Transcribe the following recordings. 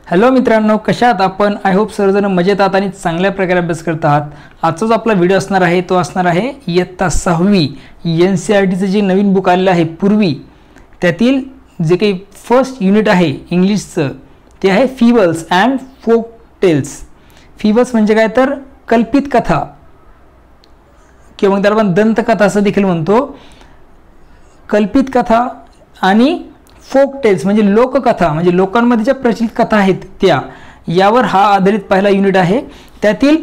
Hello मित्रांनो, कशा आहात आपण? आय होप सर्वजण मजेत आहात आणि चांगल्या प्रकारे अभ्यास करत आहात। आजचा जो आपला व्हिडिओ असणार आहे तो असणार आहे इयत्ता 6वी NCERTचं जे नवीन बुक आलेलं आहे पूर्वी, त्यातील जे काही फर्स्ट युनिट आहे इंग्लिशचं ते आहे फिबल्स अँड फोक टेल्स। फिबल्स म्हणजे काय तर कल्पित कथा किंवा त्याला आपण दंतकथा असं देखील म्हणतो। कल्पित कथा आणि फोक टेल्स म्हणजे लोककथा, म्हणजे लोकांमध्ये ज्या प्रचलित कथा आहेत त्या, यावर हा आधारित पहिला युनिट आहे। त्यातील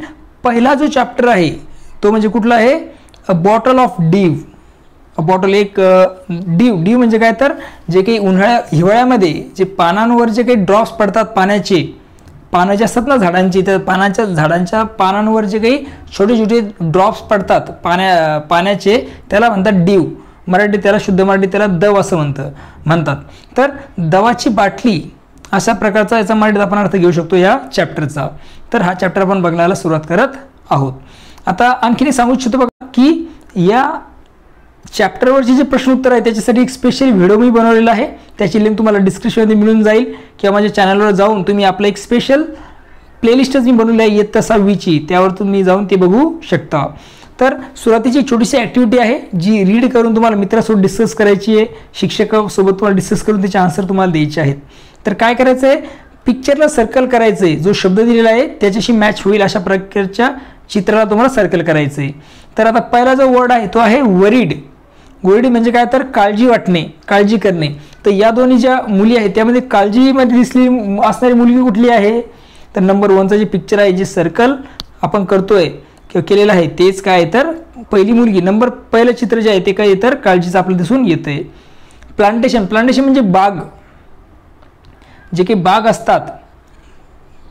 पहिला जो चॅप्टर आहे तो म्हणजे कुठला आहे? A bottle of Dew. A bottle एक डीव म्हणजे काय तर जे काही हिवाळ्यामध्ये जे पानांवर जे काही ड्रॉप्स पडतात पाण्याचे, पानं जे असतात ना झाडांची, तर झाडांच्या पानांवर जे काही छोटे छोटे ड्रॉप्स पडतात पाण्याचे त्याला म्हणतात डीव। मराठी त्याला शुद्ध मराठी त्याला दव असं म्हणतात। तर दवाची बाटली अशा प्रकारचा याचा मराठीत आपण अर्थ घेऊ शकतो या चॅप्टरचा। तर हा चॅप्टर आपण बघण्याला सुरुवात करत आहोत। आता आणखीन सांगू इच्छितो बघा की या चॅप्टरवरचे जे प्रश्न उत्तर आहे त्याच्यासाठी एक स्पेशल व्हिडिओ मी बनवलेला आहे, त्याची लिंक तुम्हाला डिस्क्रिप्शनमध्ये मिळून जाईल किंवा माझ्या चॅनलवर जाऊन तुम्ही आपलं एक स्पेशल प्लेलिस्टच मी बनवली आहे इयत्ता 6वीची, त्यावर तुम्ही जाऊन ते बघू शकता। तर सुरुवातीची छोटीशी ॲक्टिव्हिटी आहे जी रीड करून तुम्हाला मित्रासोबत डिस्कस करायची आहे, शिक्षकासोबत तुम्हाला डिस्कस करून त्याचे आन्सर तुम्हाला द्यायचे आहेत। तर काय करायचं आहे, पिक्चरला सर्कल करायचं आहे, जो शब्द दिलेला आहे त्याच्याशी मॅच होईल अशा प्रकारच्या चित्राला तुम्हाला सर्कल करायचं आहे। तर आता पहिला जो वर्ड आहे तो आहे वरीड। वरीड म्हणजे काय तर काळजी वाटणे, काळजी करणे। तर या दोन्ही ज्या मुली आहेत त्यामध्ये काळजीमध्ये दिसली असणारी मुलगी कुठली आहे? तर नंबर 1चं जे पिक्चर आहे, जे सर्कल आपण करतोय किंवा केलेलं आहे तेच काय तर पहिली मुलगी। पहिलं चित्र जे आहे ते काय तर काळजीचं आपल्याला दिसून येतंय। प्लांटेशन, प्लांटेशन म्हणजे बाग, जे काही बाग असतात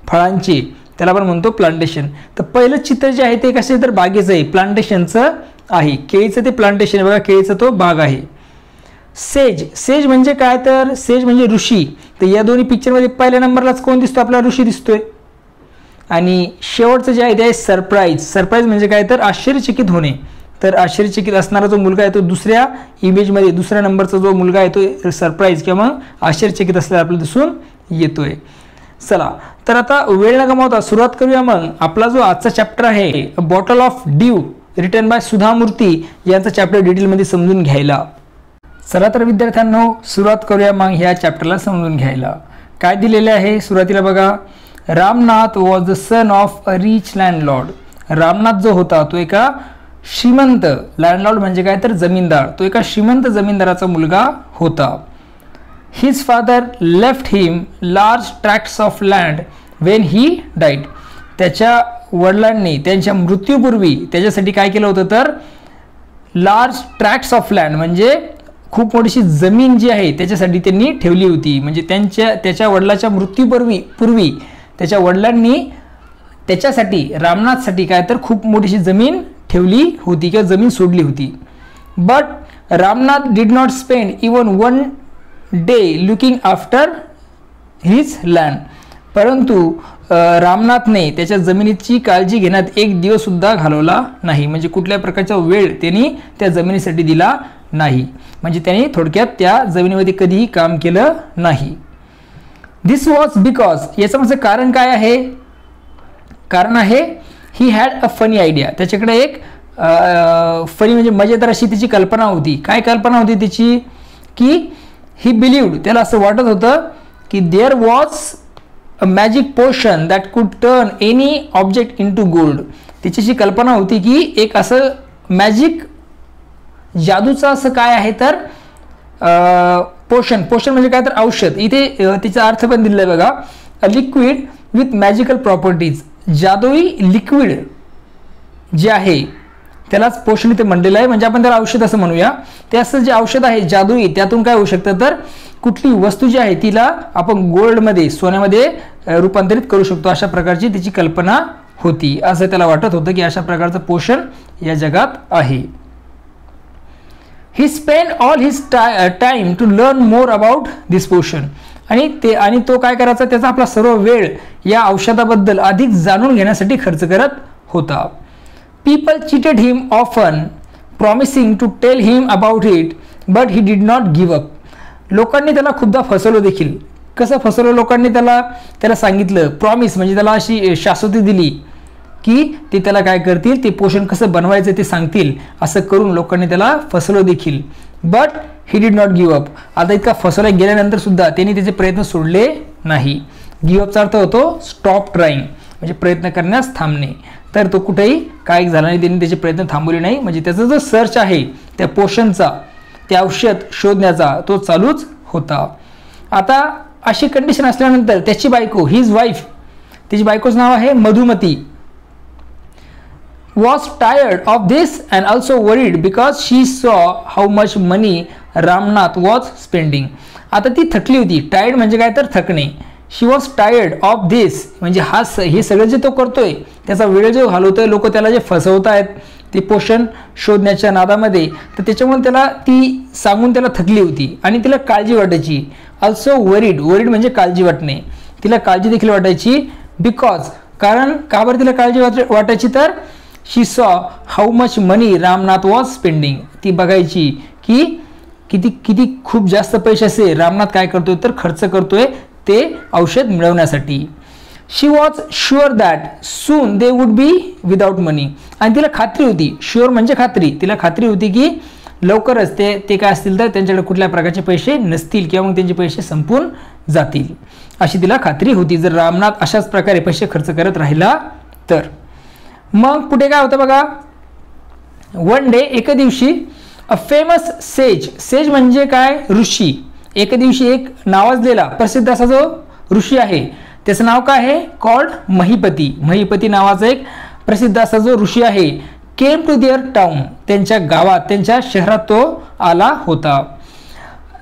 फळांची त्याला आपण म्हणतो प्लांटेशन। तर पहिलं चित्र जे आहे ते कसे तर बागेचं आहे, प्लांटेशनचं आहे। केळीचं ते प्लांटेशन आहे बघा, केळीचा तो बाग आहे। सेज, सेज म्हणजे काय तर सेज म्हणजे ऋषी। तर या दोन्ही पिक्चरमध्ये पहिल्या नंबरलाच कोण दिसतो? आपला ऋषी दिसतोय। आणि शेवटचं जे आहे ते आहे सरप्राईज। सरप्राईज म्हणजे काय तर आश्चर्यचकित होणे। तर आश्चर्यचकित असणारा जो मुलगा आहे तो दुसऱ्या इमेजमध्ये दुसऱ्या नंबरचा जो मुलगा आहे तो सरप्राईज किंवा आश्चर्यचकित असलेला आपल्याला दिसून येतोय। चला तर आता वेळ न गमावता सुरुवात करूया मग आपला जो आजचा चॅप्टर आहे a bottle of dew written by Sudha Murthy यांचा चॅप्टर डिटेलमध्ये समजून घ्यायला। चला तर विद्यार्थ्यांनो सुरुवात करूया मग ह्या चॅप्टरला समजून घ्यायला। काय दिलेले आहे सुरुवातीला बघा, Ramnath was the son of a rich landlord. Ramnath जो होता तो एका श्रीमंत, लँडलॉर्ड म्हणजे काय तर जमीनदार, तो एका श्रीमंत जमीनदाराचा मुलगा होता। His father left him large ट्रॅक्ट्स of land when he died. त्याच्या वडिलांनी त्यांच्या मृत्यूपूर्वी त्याच्यासाठी काय केलं होतं तर लार्ज ट्रॅक्ट्स ऑफ लँड म्हणजे खूप मोठीशी जमीन जी आहे त्याच्यासाठी त्यांनी ठेवली होती। म्हणजे त्याच्या वडिलाच्या मृत्यूपूर्वी त्याच्या वडिलांनी त्याच्यासाठी रामनाथसाठी काय तर खूप मोठीशी जमीन ठेवली होती किंवा जमीन सोडली होती। But Ramnath did not spend even one day looking after his land. परंतु रामनाथने त्याच्या जमिनीची काळजी घेण्यात एक दिवस सुद्धा घालवला नाही, म्हणजे कुठल्या प्रकारचा वेळ त्यांनी त्या जमिनीसाठी दिला नाही, म्हणजे त्यांनी थोडक्यात त्या जमिनीमध्ये कधीही काम केलं नाही। दिस वॉज बिकॉज, याचं म्हणजे कारण काय आहे? कारण आहे he had a funny idea. त्याच्याकडे एक फनी म्हणजे मजेदार अशी त्याची कल्पना होती। काय कल्पना होती त्याची? की ही बिलीव्ड, त्याला असं वाटत होतं की there was a magic potion that कुड turn any object into gold. त्याची कल्पना होती की एक असं मॅजिक जादूचं असं काय आहे तर पोशन, पोशन म्हणजे काय तर औषध। इथे तिचा अर्थ पण दिलेला आहे बघा, a liquid with magical properties. जादुई लिक्विड जे आहे त्यालाच पोषण इथे म्हणलेलं आहे, म्हणजे आपण त्याला औषध असं म्हणूया। ते असं जे औषध आहे जादुई, त्यातून काय होऊ शकतं तर कुठली वस्तू जी आहे तिला आपण गोल्डमध्ये, सोन्यामध्ये रूपांतरित करू शकतो, अशा प्रकारची त्याची कल्पना होती। असं त्याला वाटत होतं की अशा प्रकारचं पोषण या जगात आहे। He spent all his time to learn more about this potion. आणि तो काय करायचा, त्याचा आपला सर्व वेळ या औषधाबद्दल अधिक जाणून घेण्यासाठी खर्च करत होता। People cheated him often, promising to tell him about it, but he did not give up. लोकांनी त्याला खूपदा फसवलं देखील, कसं फसवलं लोकांनी त्याला सांगितलं प्रॉमिस, म्हणजे त्याला अशी शाश्वती दिली की ते त्याला काय करतील, ते पोषण कसं बनवायचं ते सांगतील, असं करून लोकांनी त्याला फसवलं देखील. But he did not give up. आता इतका फसवला गेल्यानंतर सुद्धा त्यांनी त्याचे प्रयत्न सोडले नाही. गिव्ह अपचा अर्थ होतो स्टॉप ट्राईंग, म्हणजे प्रयत्न करण्यास थांबणे. तर तो कुठेही काय झाला नाही, त्यांनी त्याचे प्रयत्न थांबवले नाही. म्हणजे त्याचा जो सर्च आहे त्या पोषणचा, त्या औषध शोधण्याचा, तो चालूच होता. आता अशी कंडिशन असल्यानंतर त्याची बायको, हिज वाईफ, तिची बायकोचं नाव आहे Madhumati, was tired of this and also worried because she saw how much money Ramnath was spending. आता ती थकली होती. टायर्ड म्हणजे काय तर थकणे. शी वॉज टायर्ड ऑफ दिस, म्हणजे हे सगळं जे तो करतोय, त्याचा वेळ जो घालवतोय, लोक त्याला जे फसवत आहेत ते पोषण शोधण्याच्या नादामध्ये, तर त्याच्यामुळे त्याला ती सांगून त्याला थकली होती आणि तिला काळजी वाटायची. ऑल्सो वरीड, वरीड म्हणजे काळजी वाटणे, तिला काळजी देखील वाटायची. बिकॉज, कारण का बरं तिला काळजी वाटायची, तर शी सॉ how much money Ramnath was spending. ती बघायची की किती खूप जास्त पैशाचे रामनाथ काय करतोय, तर खर्च करतोय ते औषध मिळवण्यासाठी. She was sure that soon they would be without money. आणि तिला खात्री होती, शुअर म्हणजे खात्री, तिला खात्री होती की लवकरच ते काय असतील तर त्यांच्याकडे कुठल्या प्रकारचे पैसे नसतील किंवा मग त्यांचे पैसे संपून जातील, अशी तिला खात्री होती जर रामनाथ अशाच प्रकारे पैसे खर्च करत राहिला तर. मग पुढे काय होतं बघा. वन डे, एके दिवशी, अ फेमस सेज, सेज म्हणजे काय, ऋषी. एके दिवशी एक नावाजलेला प्रसिद्ध असा जो ऋषी आहे, त्याचं नाव काय आहे, कॉल्ड महिपती. महिपती नावाचा एक प्रसिद्ध असा जो ऋषी आहे, केम टू देअर टाउन, त्यांच्या गावात, त्यांच्या शहरात तो आला होता.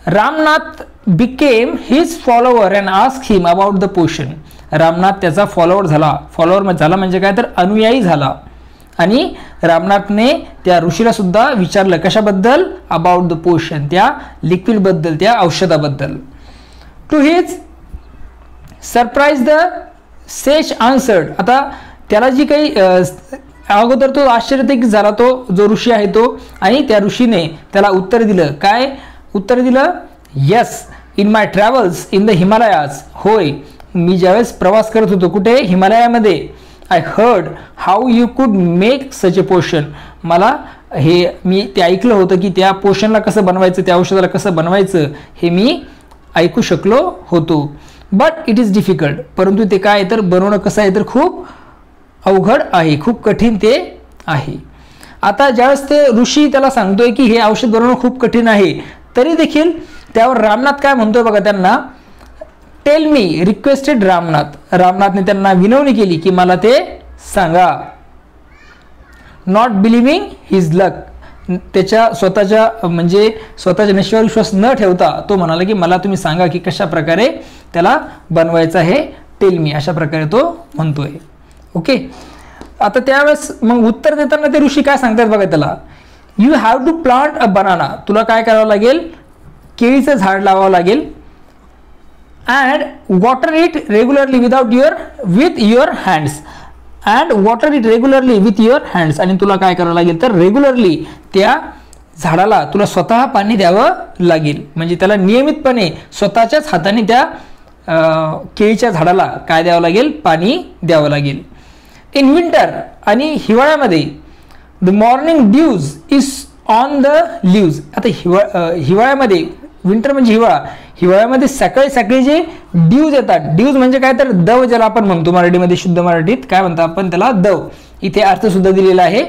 Ramnath became his follower and ask him about the पोषण. रामनाथ त्याचा फॉलोवर झाला म्हणजे काय तर अनुयायी झाला. आणि रामनाथने त्या ऋषीला सुद्धा विचारलं कशाबद्दल, अबाउट द पोषण, त्या लिक्विड बद्दल, त्या औषधाबद्दल. To his surprise the sage answered. आता त्याला जी काही अगोदर तो आश्चर्यचकित झाला, तो जो ऋषी आहे तो, आणि त्या ऋषीने त्याला उत्तर दिलं. काय उत्तर दिलं, yes in my travels in the Himalayas. होय, मी ज्यावेळेस प्रवास करत होतो कुठे, हिमालयामध्ये, आय हर्ड हाऊ यू कुड मेक सच ए पोषण. मी ते ऐकलं होतं की त्या पोषणला कसं बनवायचं, त्या औषधाला कसं बनवायचं, हे मी ऐकू शकलो होतो. बट इट इज डिफिकल्ट, परंतु ते काय तर बनवणं कसं आहे तर खूप अवघड आहे, खूप कठीण ते आहे. आता ज्यावेळेस ते ऋषी त्याला सांगतोय की हे औषध बनवणं खूप कठीण आहे, तरी देखील त्यावर रामनाथ काय म्हणतोय बघा, त्यांना टेल मी, रिक्वेस्टेड रामनाथ. रामनाथने त्यांना विनवणी केली की मला ते सांगा. नॉट बिलिव्हिंग हिज लक, त्याच्या स्वतःच्या नशिबावर विश्वास न ठेवता तो म्हणाला की मला तुम्ही सांगा की कशा प्रकारे त्याला बनवायचं आहे, टेल मी, अशा प्रकारे तो म्हणतोय. ओके. आता त्यावेळेस मग उत्तर देताना ते ऋषी काय सांगतात बघा त्याला, you have to plant a banana. तुला काय करावं लागेल, केळीचं झाड लावावं लागेल. And water it regularly with your hands. And water it regularly with your hands. आणि तुला काय करावं लागेल तर रेग्युलरली त्या झाडाला तुला स्वतः पाणी द्यावं लागेल. म्हणजे त्याला नियमितपणे स्वतःच्याच हाताने त्या केळीच्या झाडाला काय द्यावं लागेल, पाणी द्यावं लागेल. इन विंटर, आणि हिवाळ्यामध्ये, the morning dews is on the leaves. आता हिवाळ्यामध्ये, विंटर म्हणजे हिवाळ्यामध्ये सकाळी जे ड्यूज येतात, ड्यूज म्हणजे काय तर दव, ज्याला आपण म्हणतो मराठीमध्ये, शुद्ध मराठीत काय म्हणतो आपण त्याला, दव. इथे अर्थ सुद्धा दिलेला आहे.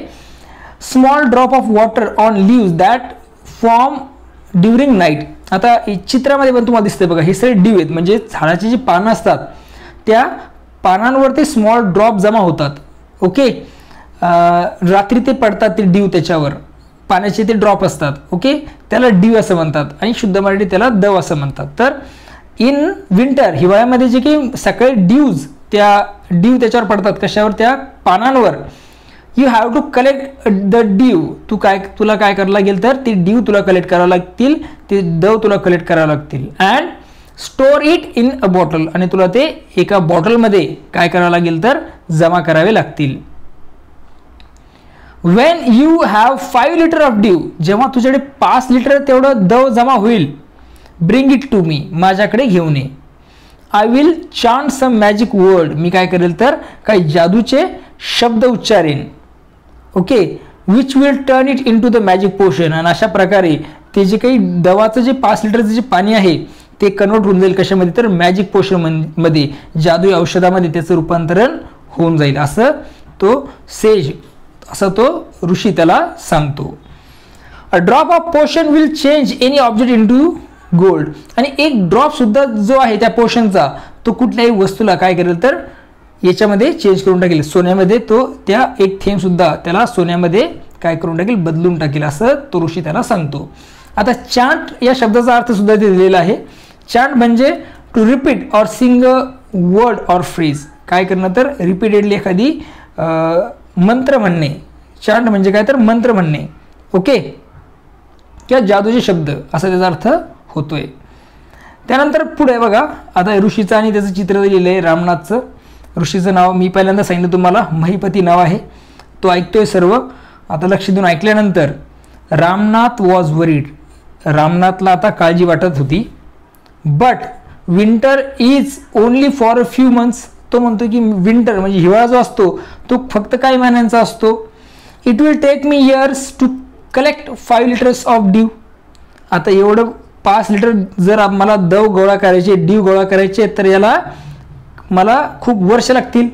Small drop of water on leaves that form during night. आता चित्रामध्ये पण तुम्हाला दिसतंय बघा, हे सगळे ड्यू आहेत, म्हणजे झाडाची जी पानं असतात त्या पानांवरती स्मॉल ड्रॉप जमा होतात. ओके. रात्री ते पडतात ते ड्यू, त्याच्यावर पाण्याचे ते ड्रॉप असतात. ओके. त्याला ड्यू असं म्हणतात आणि शुद्ध मराठी त्याला दव असं म्हणतात. तर इन विंटर, हिवाळ्यामध्ये जे काही सकाळी ड्यूज, त्या ड्यू त्याच्यावर पडतात, कशावर, त्या पानांवर. You have to collect the dew. तुला काय करावं लागेल तर ते ड्यू तुला कलेक्ट करावं लागतील, ते दव तुला कलेक्ट करावं लागतील. And store it in a bottle. आणि तुला ते एका बॉटलमध्ये काय करावं लागेल तर जमा करावे लागतील. Wien you have 5 litre of due. जेव्हा तुझ्याकडे 5 लिटर तेवढं दव जमा होईल, ब्रिंग इट टू मी. माझ्याकडे घेऊन ये. I will chant some magic word, मी काय करेल तर काही जादूचे शब्द उच्चारेन. Okay, which will turn it into the magic potion. आणि अशा प्रकारे ते जे काही दवाचं जे 5 लिटरचं जे पाणी आहे ते कन्वर्ट होऊन जाईल कशामध्ये तर मॅजिक पोशन मध्ये, जादुई औषधामध्ये त्याचं रूपांतरण होऊन जाईल असं तो सेज, असं तो ऋषी त्याला सांगतो. अ ड्रॉप ऑफ पोशन will change any object into gold. आणि एक ड्रॉप सुद्धा जो आहे त्या पोशनचा तो कुठल्याही वस्तूला काय करेल तर याच्यामध्ये चेंज करून टाकेल, सोन्यामध्ये. तो त्या एक थेंब सुद्धा त्याला सोन्यामध्ये काय करून टाकेल, बदलून टाकेल असं तो ऋषी त्याला सांगतो. आता चांट या शब्दाचा अर्थ सुद्धा ते दिलेला आहे. चांट म्हणजे टू रिपीट और सिंग अ वर्ड और फ्रेज, काय करणं तर रिपीटेडली एखादी मंत्र म्हणणे. चांट म्हणजे काय तर मंत्र म्हणणे. ओके, किंवा जादूचे शब्द असा त्याचा अर्थ होतोय. त्यानंतर पुढे बघा, आता ऋषीचं आणि त्याचं चित्र दिलेलं आहे रामनाथचं. ऋषीचं नाव मी पहिल्यांदा सांगितलं तुम्हाला, महिपती नाव आहे. तो ऐकतोय सर्व. आता लक्ष देऊन ऐकल्यानंतर, रामनाथ वॉज वरीड, रामनाथला आता काळजी वाटत होती. But winter is only for a few months, तो म्हणतो की विंटर म्हणजे हिवाळा जो असतो तो फक्त काही महिन्यांचा असतो. It will take me years to collect 5 litres of dew. आता एवढं 5 लिटर जर मला दव गोळा करायचे, ड्यू गोळा करायचे, तर याला मला खूप वर्ष लागतील.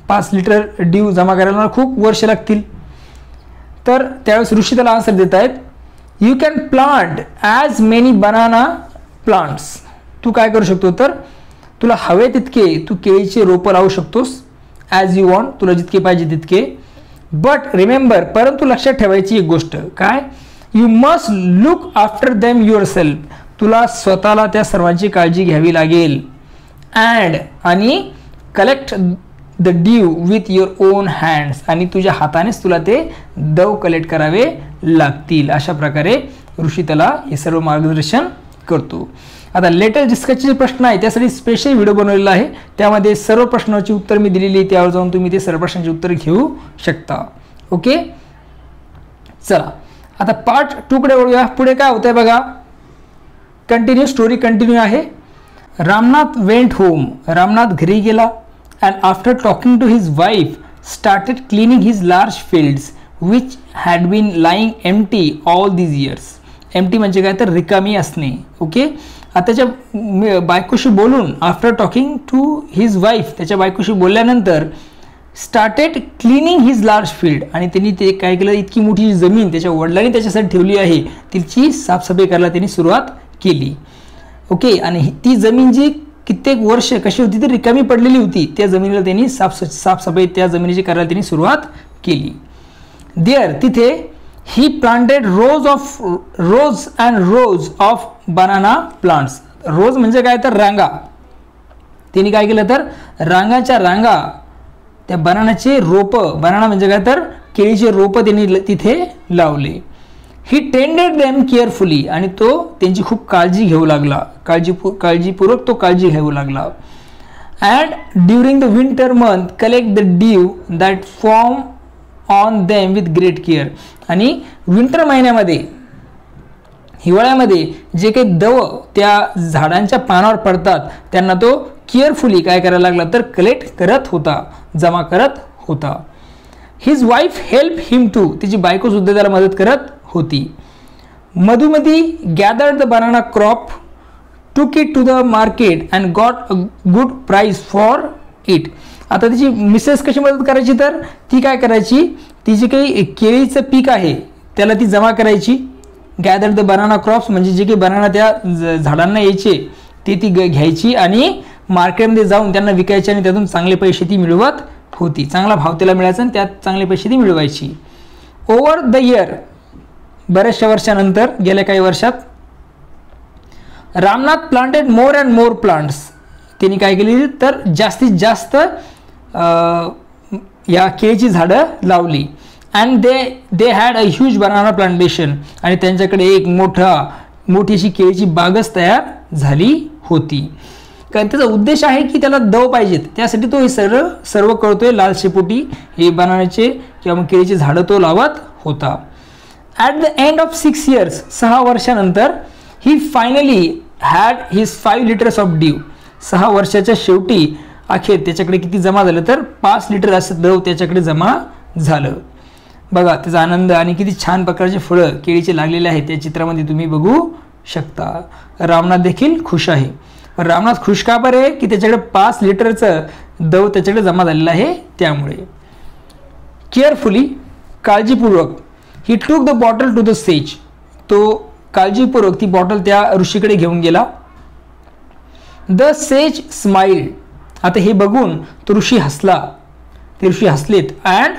5 लिटर ड्यू जमा करायला मला खूप वर्ष लागतील. तर त्यावेळेस ऋषी त्याला आन्सर देत आहेत, you can plant as many banana plants. तू काय करू शकतो तर तुला हवे तितके तू केळीचे रोपं लावू शकतोस, ॲज यू वॉन्ट, तुला जितके पाहिजे तितके. बट रिमेंबर, परंतु लक्षात ठेवायची एक गोष्ट काय, you must look after them your self, तुला स्वतःला त्या सर्वांची काळजी घ्यावी लागेल. अँड आणि collect the due with your on hands, आणि तुझ्या हातानेच तुला ते दव कलेक्ट करावे लागतील. अशा प्रकारे ऋषी त्याला हे सर्व मार्गदर्शन करतो. आता लेटेस्ट डिस्कसचे प्रश्न आहे त्यासाठी स्पेशल व्हिडिओ बनवलेला आहे, त्यामध्ये सर्व प्रश्नांची उत्तर मी दिलेली आहे, त्यावर जाऊन तुम्ही ते सर्व प्रश्नांची उत्तर घेऊ शकता. ओके, चला आता पार्ट 2 कडे वळूया. पुढे काय होतंय बघा, कंटिन्यू स्टोरी कंटिन्यू आहे. रामनाथ वेंट होम, रामनाथ घरी गेला. And after talking to his wife started cleaning his large fields which had been lying empty all these years. Empty म्हणजे काय तर रिकामी असणे. ओके, आता त्याच्या बायकोशी बोलून, after talking to his wife, त्याच्या बायकोशी बोलल्यानंतर started cleaning his large field, आणि त्यांनी ते काय केलं, इतकी मोठी जमीन त्याच्या वडिलांनी त्याच्यासाठी ठेवली आहे तिची साफसफाई करायला त्यांनी सुरुवात केली. ओके, आणि ती जमीन जी कित्येक वर्ष कशी होती तर रिकामी पडलेली होती, त्या जमिनीला त्यांनी साफसफाई त्या जमिनीची करायला त्यांनी सुरुवात केली. देअर, तिथे he planted rows of banana plants. Rows म्हणजे काय तर रांगा. त्यांनी काय केलं तर रांगाच्या रांगा त्या बनानाचे रोपं, बनाना म्हणजे काय तर केळीचे रोपं त्यांनी तिथे लावले. ही टेंडेड देम केअरफुली, आणि तो त्यांची खूप काळजी घेऊ लागला, काळजीपूर्वक तो काळजी घेऊ लागला. And during the winter month collect the due that form on them with great care. आणि विंटर महिन्यामध्ये, हिवाळ्यामध्ये जे काही दव त्या झाडांच्या पानावर पडतात त्यांना तो केअरफुली काय करायला लागला तर कलेक्ट करत होता, जमा करत होता. His wife help him to, तिची बायको सुद्धा त्याला मदत करत होती. Madhumati gathered the banana crop, took it to the market and got a good price for it. आता तिची मिसेस कशी मदत करायची तर ती काय करायची, ती जे काही केळीचं पीक आहे त्याला ती जमा करायची. गॅदर द बनाना क्रॉप्स म्हणजे जे काही बनाना त्या झाडांना यायचे ते ती घ्यायची आणि मार्केटमध्ये जाऊन त्यांना विकायची आणि त्यातून चांगले पैसे ती मिळवत होती. चांगला भाव त्याला मिळायचा आणि त्यात चांगले पैसे ती मिळवायची. ओव्हर द इयर, बऱ्याचशा वर्षानंतर, गेल्या काही वर्षात, Ramnath planted more and more plants. त्यांनी काय केली तर जास्तीत जास्त या केळीची झाडं लावली. And they had a huge banana plantation, आणि त्यांच्याकडे एक मोठी अशी केळीची बागच तयार झाली होती. कारण त्याचा उद्देश आहे की त्याला दव पाहिजेत, त्यासाठी तो हे सर्व करतोय. लाल शेपोटी हे बनानाचे किंवा मग केळीची झाडं तो लावत होता. At the end of 6 years, 6 वर्षानंतर, he finally had his 5 liters of dew. 6 वर्षाच्या शेवटी अखेर त्याच्याकडे किती जमा झालं तर 5 लिटर असं द्रव त्याच्याकडे जमा झालं. बघा त्याचा आनंद आणि किती छान प्रकारचे फळं केळीचे लागलेले आहेत त्या चित्रामध्ये तुम्ही बघू शकता. रामनाथ देखील खुश आहे. रामनाथ खुश का बरे की त्याच्याकडे 5 लिटरचं द्रव त्याच्याकडे जमा झालेलं आहे त्यामुळे. केअरफुली काळजीपूर्वक he took the bottle to the sage. तो काळजीपूर्वक ती बॉटल त्या ऋषीकडे घेऊन गेला. The sage smiled. आता हे बघून तो ऋषी हसला. ते ऋषी हसलेत and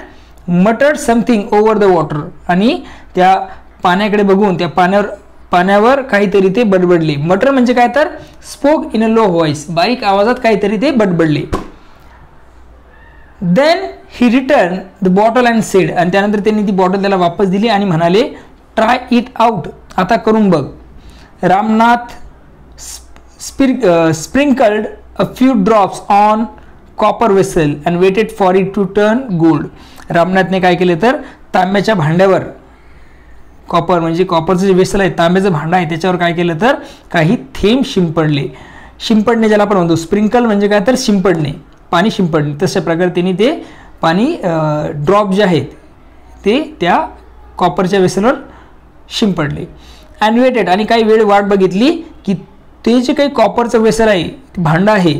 muttered something over the water. आणि त्या पाण्याकडे बघून त्या पाण्यावर काहीतरी ते बडबडले. मटर म्हणजे काय तर spoke in a low voice. बारीक आवाजात काहीतरी ते बडबडले. Then he return the bottle and said. आणि त्यानंतर त्यांनी ती बॉटल त्याला वापस दिली आणि म्हणाले ट्राय इट आउट. आता करून बघ. Ramnath sprinkled a few drops on copper vessel and waited for it to turn gold. रामनाथने काय केले तर तांब्याच्या भांड्यावर, कॉपर म्हणजे कॉपरचं जे वेसल आहे तांब्याचं भांडं आहे त्याच्यावर काय केलं तर काही थेंब शिंपडले. शिंपडणे ज्याला आपण म्हणतो. स्प्रिंकल म्हणजे काय तर शिंपडणे, पाणी शिंपडणे. तशा प्रकारे त्यांनी ते पाणी ड्रॉप जे आहेत ते त्या कॉपरच्या वेसलवर शिंपडले. And waited. आणि काही वेळ वाट बघितली की ते जे काही कॉपरचं वेसल आहे भांडं आहे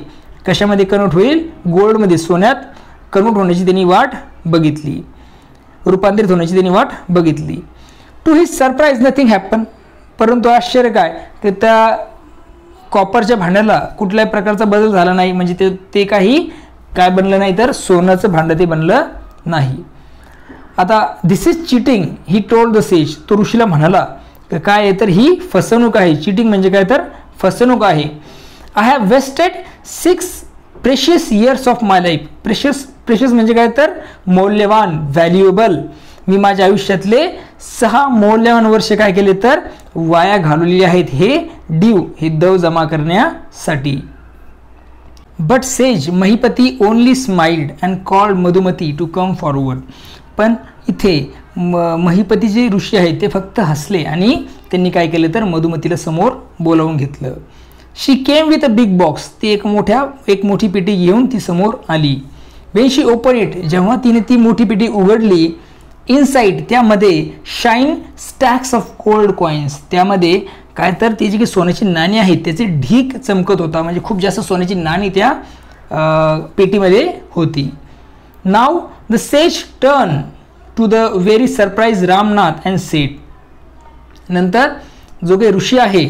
कशामध्ये कन्वर्ट होईल, गोल्डमध्ये, सोन्यात कन्वर्ट होण्याची त्यांनी वाट बघितली, रूपांतरित होण्याची त्यांनी वाट बघितली. To his surprise nothing happen. परंतु आश्चर्य काय की त्या कॉपरच्या भांड्याला कुठल्याही प्रकारचा बदल झाला नाही. म्हणजे ते काही काय बनलं नाही तर सोन्याचं भांडं ते बनलं नाही. आता this is cheating he told the sage. तो ऋषीला म्हणाला काय आहे तर ही फसवणूक आहे. चिटिंग म्हणजे काय तर फसवणूक आहे. I have wasted 6 precious years of my life. Precious म्हणजे काय तर मौल्यवान, व्हॅल्युएबल. मी माझ्या आयुष्यातले 6 मौल्यवान वर्ष काय केले तर वाया घालवलेले आहेत हे द्रव जमा करण्यासाठी. But says Mahipati only smiled and called Madhumati to come forward. पण इथे महिपती जे ऋषी आहेत ते फक्त हसले आणि त्यांनी काय केलं तर मधुमतीला समोर बोलावून घेतलं. She came with a big box. ती एक मोठी पेटी घेऊन ती समोर आली. Wien she open it. जेव्हा तिने ती मोठी पेटी उघडली, इनसाइड त्यामध्ये शाईन स्टॅक्स ऑफ गोल्ड कॉइन्स. त्यामध्ये काय तर ती जी काही सोन्याची नाणी आहेत त्याचे ढीक चमकत होता. म्हणजे खूप जास्त सोन्याची नाणी त्या पेटीमध्ये होती. Now the sage turn to the very surprise Ramnath and said. नंतर जो काही ऋषी आहे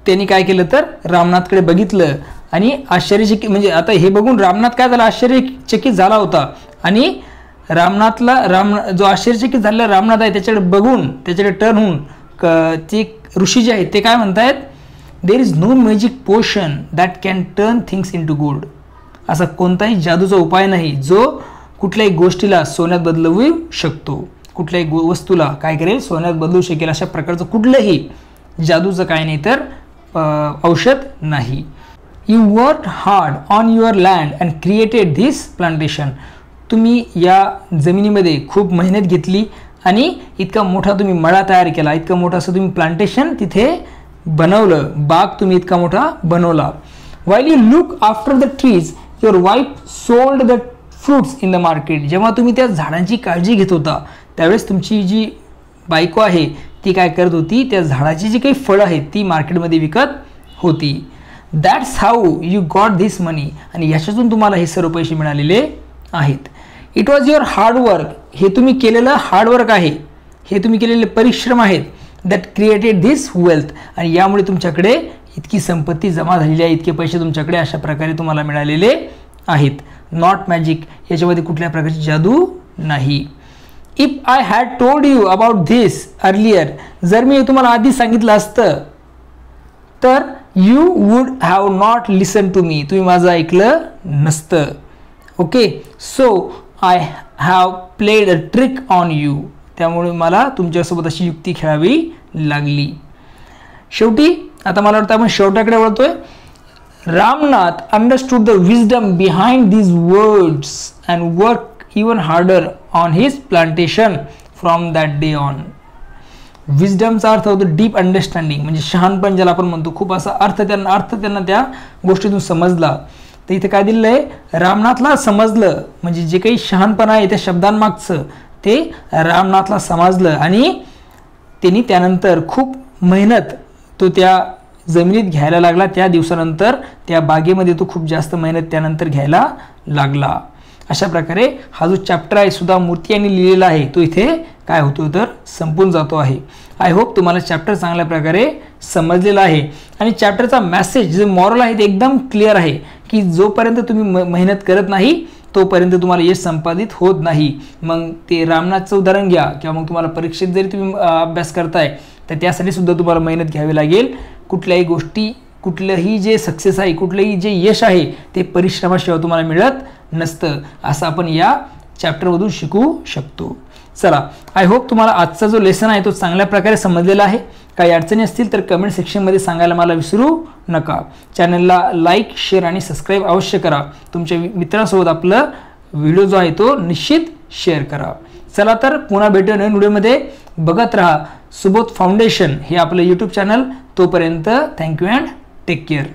त्यांनी काय केलं तर रामनाथकडे बघितलं आणि आश्चर्यचकित, म्हणजे आता हे बघून रामनाथ काय झाला आश्चर्यचकित झाला होता. आणि जो आश्चर्यचकित झालेला रामनाथ आहे त्याच्याकडे बघून त्याच्याकडे टर्न होऊन ते ऋषी जे आहेत ते काय म्हणतायत, there is no magic potion that can turn things into gold. असा कोणताही जादूचा उपाय नाही जो कुठल्याही गोष्टीला सोन्यात बदलवू शकतो. कुठल्याही वस्तूला काय करेल सोन्यात बदलू शकेल. अशा प्रकारचं कुठलंही जादूचं काय नाही तर औषध नाही. You work hard on your land and created this plantation. तुम्ही या जमिनीमध्ये खूप मेहनत घेतली आणि इतका मोठा तुम्ही मळा तयार केला, इतका मोठा असं तुम्ही प्लांटेशन तिथे बनवलं, बाग तुम्ही इतका मोठा बनवला. While you look after the trees your wife sold the fruits in the market. जेव्हा तुम्ही त्या झाडांची काळजी घेत होता त्यावेळेस तुमची जी बायको आहे ती काय करत होती, त्या झाडाची जी काही फळं आहेत ती मार्केटमध्ये विकत होती. That's how you got this money. आणि याच्यातून तुम्हाला हे सर्व पैसे मिळालेले आहेत. It was your hard work. हे तुम्ही केलेलं हार्डवर्क आहे, हे तुम्ही केलेले परिश्रम आहेत. That created this wealth. आणि यामुळे तुमच्याकडे इतकी संपत्ती जमा झालेली आहे, इतके पैसे तुमच्याकडे अशा प्रकारे तुम्हाला मिळालेले आहेत. Not magic. याच्यामध्ये कुठल्या प्रकारची जादू नाही. If I had told you about this earlier. जर मी तुम्हाला आधी सांगितलं असतं तर you would have not listen to me. तुम्ही माझं ऐकलं नसतं. Okay. So I have played a trick on you. त्यामुळे मला तुमच्यासोबत अशी युक्ती खेळावी लागली. शेवटी आता मला वाटतं आपण शेवटाकडे वळतोय. Ramnath understood the wisdom behind these words and worked even harder on his plantation from that day on. विजडमचा अर्थ होतो डीप अंडरस्टँडिंग, म्हणजे शहाणपण ज्याला आपण म्हणतो, खूप असा अर्थ त्यांना त्या गोष्टीतून समजला. तर इथे काय दिलेलं आहे, रामनाथला समजलं, म्हणजे जे काही शहाणपण आहे त्या शब्दांमागचं ते रामनाथला समजलं आणि त्यांनी त्यानंतर खूप मेहनत तो त्या जमिनीत घ्यायला लागला. त्या दिवसानंतर त्या बागेमध्ये तो खूप जास्त मेहनत त्यानंतर घ्यायला लागला. अशा प्रकारे हा जो चॅप्टर आहे सुधा मूर्ती यांनी लिहिलेला आहे तो इथे काय होतो तर संपून जातो आहे. आय होप तुम्हाला चॅप्टर चांगल्या प्रकारे समजलेला आहे आणि चॅप्टरचा मेसेज जे मॉरल आहे ते एकदम क्लिअर आहे की जोपर्यंत तुम्ही मेहनत करत नाही तोपर्यंत तुम्हाला यश संपादित होत नाही. मग ते रामनाथचं उदाहरण घ्या किंवा मग तुम्हाला परीक्षेत जरी तुम्ही अभ्यास करताय तर त्यासाठी सुद्धा तुम्हाला मेहनत घ्यावी लागेल. कुठल्याही गोष्टी, कुठलंही जे सक्सेस आहे, कुठलंही जे यश आहे ते परिश्रमाशिवाय तुम्हाला मिळत नसतं, असं आपण या चॅप्टरमधून शिकू शकतो. चला, आय होप तुम्हाला आजचा जो लेसन आहे तो चांगल्या प्रकारे समजलेला आहे. काही अडचणी असतील तर कमेंट सेक्शनमध्ये सांगायला मला विसरू नका. चॅनलला लाईक, शेअर आणि सबस्क्राईब अवश्य करा. तुमच्या मित्रांसोबत आपलं व्हिडिओ जो आहे तो निश्चित शेअर करा. चला तर पुन्हा भेटूया नवीन व्हिडिओमध्ये. बघत राहा सुबोध फाउंडेशन हे आपलं यूट्यूब चॅनल. तोपर्यंत थँक्यू अँड टेक केअर.